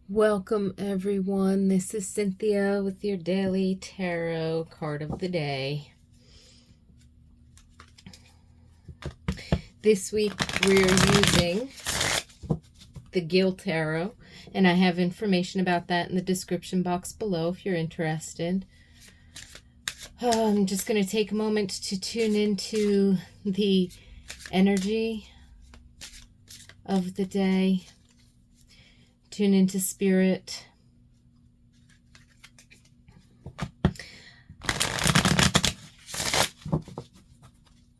Welcome everyone. This is Cynthia with your daily tarot card of the day. This week we're using the Gill tarot, and I have information about that in the description box below if you're interested. I'm just going to take a moment to tune into the energy of the day. Tune into spirit.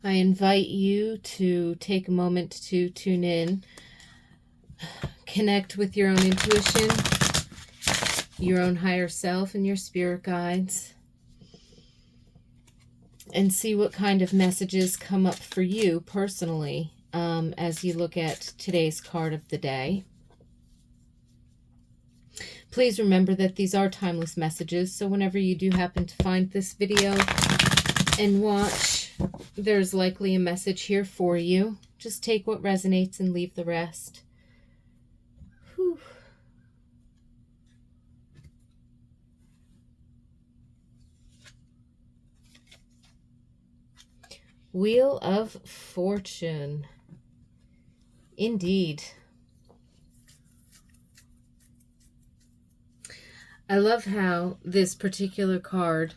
I invite you to take a moment to tune in, connect with your own intuition, your own higher self, and your spirit guides, and see what kind of messages come up for you personally as you look at today's card of the day. Please remember that these are timeless messages, so whenever you do happen to find this video and watch, there's likely a message here for you. Just take what resonates and leave the rest. Whew. Wheel of Fortune. Indeed. I love how this particular card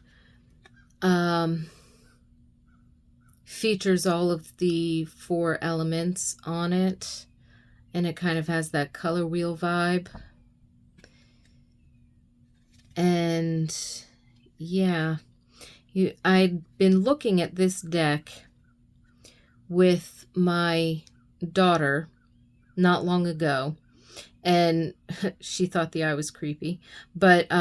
features all of the 4 elements on it, and it kind of has that color wheel vibe. And yeah, I'd been looking at this deck with my daughter not long ago, and she thought the eye was creepy, but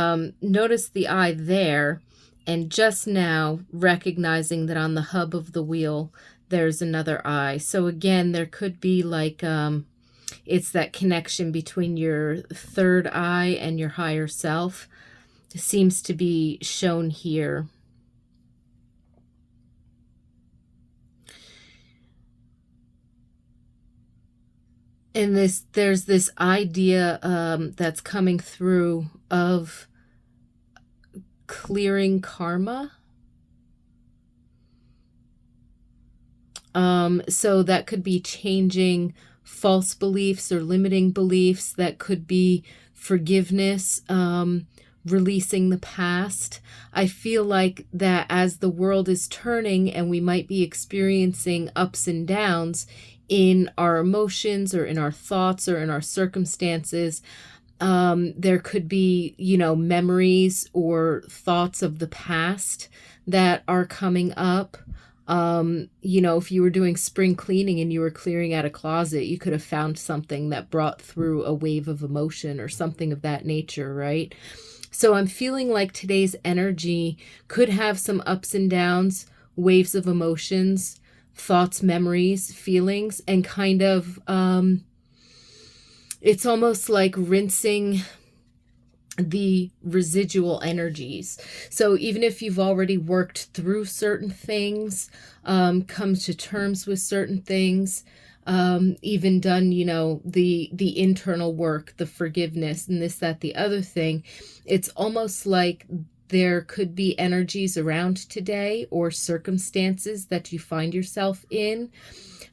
noticed the eye there, and just now recognizing that on the hub of the wheel there's another eye. So again, there could be like it's that connection between your third eye and your higher self. It seems to be shown here. And there's this idea that's coming through of clearing karma. So that could be changing false beliefs or limiting beliefs. That could be forgiveness, releasing the past. I feel like that as the world is turning and we might be experiencing ups and downs in our emotions or in our thoughts or in our circumstances, there could be, memories or thoughts of the past that are coming up. If you were doing spring cleaning and you were clearing out a closet, you could have found something that brought through a wave of emotion or something of that nature, right? So I'm feeling like today's energy could have some ups and downs, waves of emotions, thoughts, memories, feelings, and kind of, it's almost like rinsing the residual energies. So even if you've already worked through certain things, come to terms with certain things, even done, the internal work, the forgiveness and this, that, the other thing, it's almost like there could be energies around today or circumstances that you find yourself in.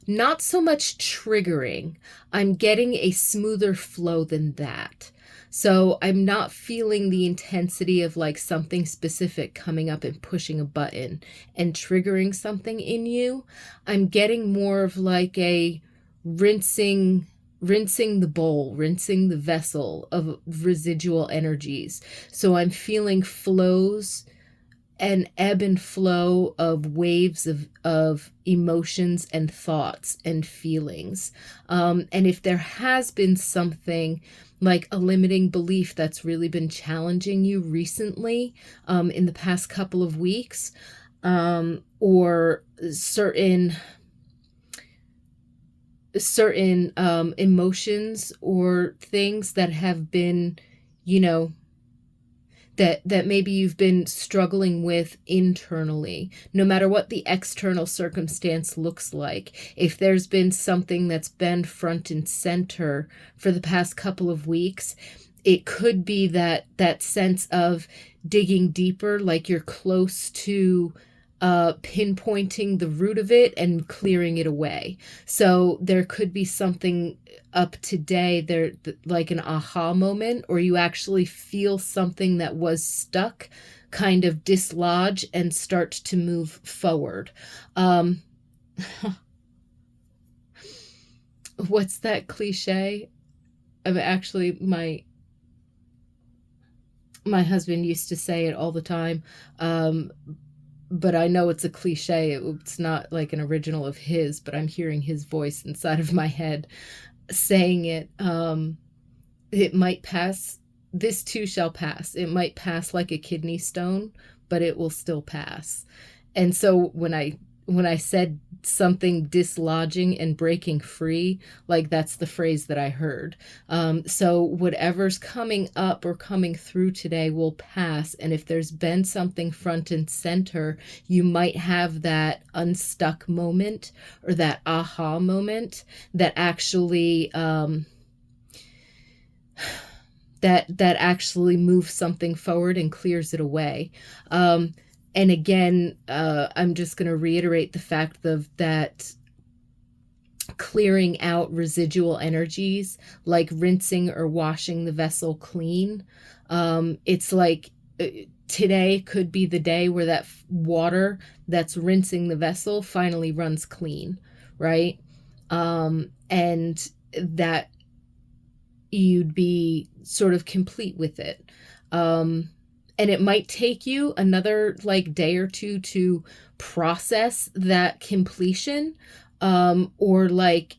Not so much triggering. I'm getting a smoother flow than that. So I'm not feeling the intensity of like something specific coming up and pushing a button and triggering something in you. I'm getting more of like a rinsing the bowl, rinsing the vessel of residual energies. So I'm feeling flows, an ebb and flow of waves of emotions and thoughts and feelings. And if there has been something like a limiting belief that's really been challenging you recently, in the past couple of weeks, or certain emotions or things that have been, that maybe you've been struggling with internally, no matter what the external circumstance looks like. If there's been something that's been front and center for the past couple of weeks, it could be that sense of digging deeper, like you're close to pinpointing the root of it and clearing it away. So there could be something up today there, like an aha moment, or you actually feel something that was stuck kind of dislodge and start to move forward. What's that cliche? Actually, my husband used to say it all the time, but I know it's a cliche. It's not like an original of his, but I'm hearing his voice inside of my head saying it. It might pass. This too shall pass. It might pass like a kidney stone, but it will still pass. And so when I said something dislodging and breaking free, like that's the phrase that I heard. So whatever's coming up or coming through today will pass. And if there's been something front and center, you might have that unstuck moment or that aha moment that actually that actually moves something forward and clears it away. And again, I'm just going to reiterate the fact of that clearing out residual energies, like rinsing or washing the vessel clean. It's like today could be the day where that water that's rinsing the vessel finally runs clean, right? And that you'd be sort of complete with it. And it might take you another like day or two to process that completion, or like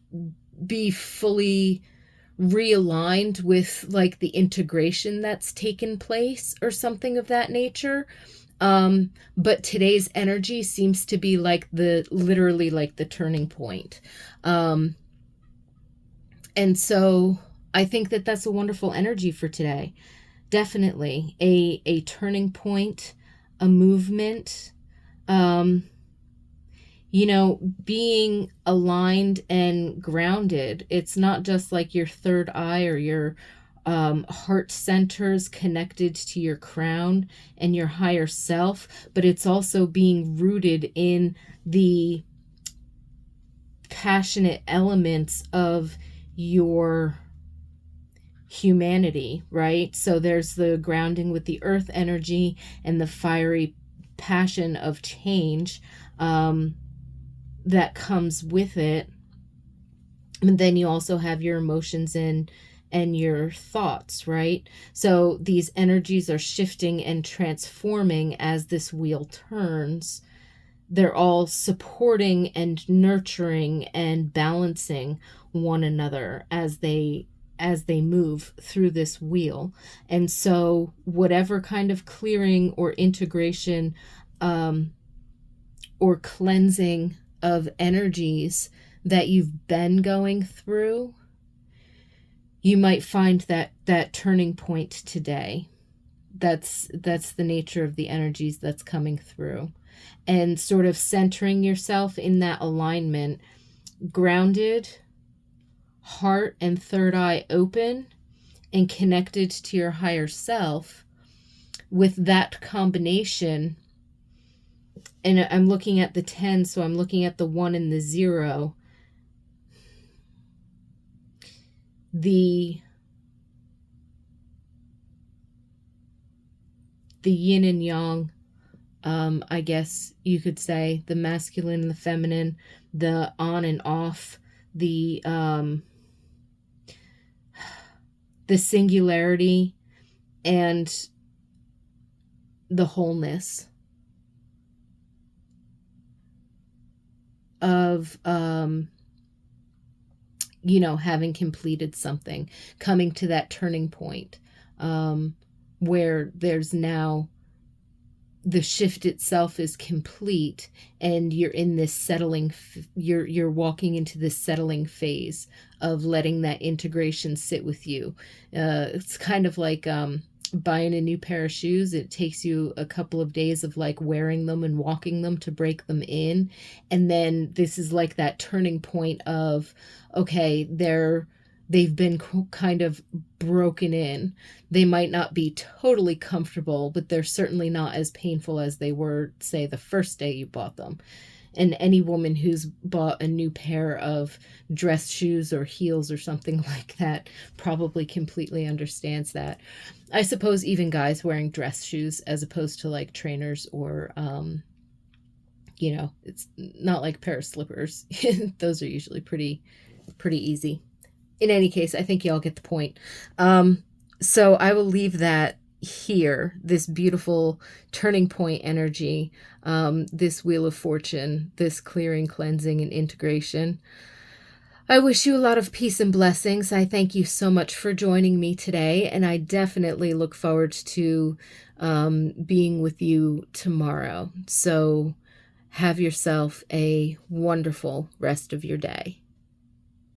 be fully realigned with like the integration that's taken place or something of that nature. But today's energy seems to be like literally like the turning point. And so I think that that's a wonderful energy for today. Definitely a turning point, a movement, being aligned and grounded. It's not just like your third eye or your heart centers connected to your crown and your higher self, but it's also being rooted in the passionate elements of your humanity, right? So there's the grounding with the earth energy and the fiery passion of change that comes with it. And then you also have your emotions and your thoughts, right? So these energies are shifting and transforming as this wheel turns. They're all supporting and nurturing and balancing one another as they move through this wheel. And so whatever kind of clearing or integration or cleansing of energies that you've been going through, you might find that turning point today. That's the nature of the energies that's coming through. And sort of centering yourself in that alignment, grounded, heart and third eye open and connected to your higher self. With that combination, and I'm looking at the 10, so I'm looking at the 1 and the 0. The yin and yang, I guess you could say, the masculine and the feminine, the on and off, the singularity and the wholeness of having completed something, coming to that turning point where there's now the shift itself is complete and you're in this settling, you're walking into this settling phase of letting that integration sit with you. It's kind of like buying a new pair of shoes. It takes you a couple of days of like wearing them and walking them to break them in. And then this is like that turning point of, okay, they're they've been kind of broken in. They might not be totally comfortable, but they're certainly not as painful as they were, say, the first day you bought them. And any woman who's bought a new pair of dress shoes or heels or something like that probably completely understands that. I suppose even guys wearing dress shoes as opposed to like trainers or, it's not like a pair of slippers. Those are usually pretty easy. In any case, I think y'all get the point. So I will leave that here, this beautiful turning point energy, this wheel of fortune, this clearing, cleansing, and integration. I wish you a lot of peace and blessings. I thank you so much for joining me today, and I definitely look forward to being with you tomorrow. So have yourself a wonderful rest of your day.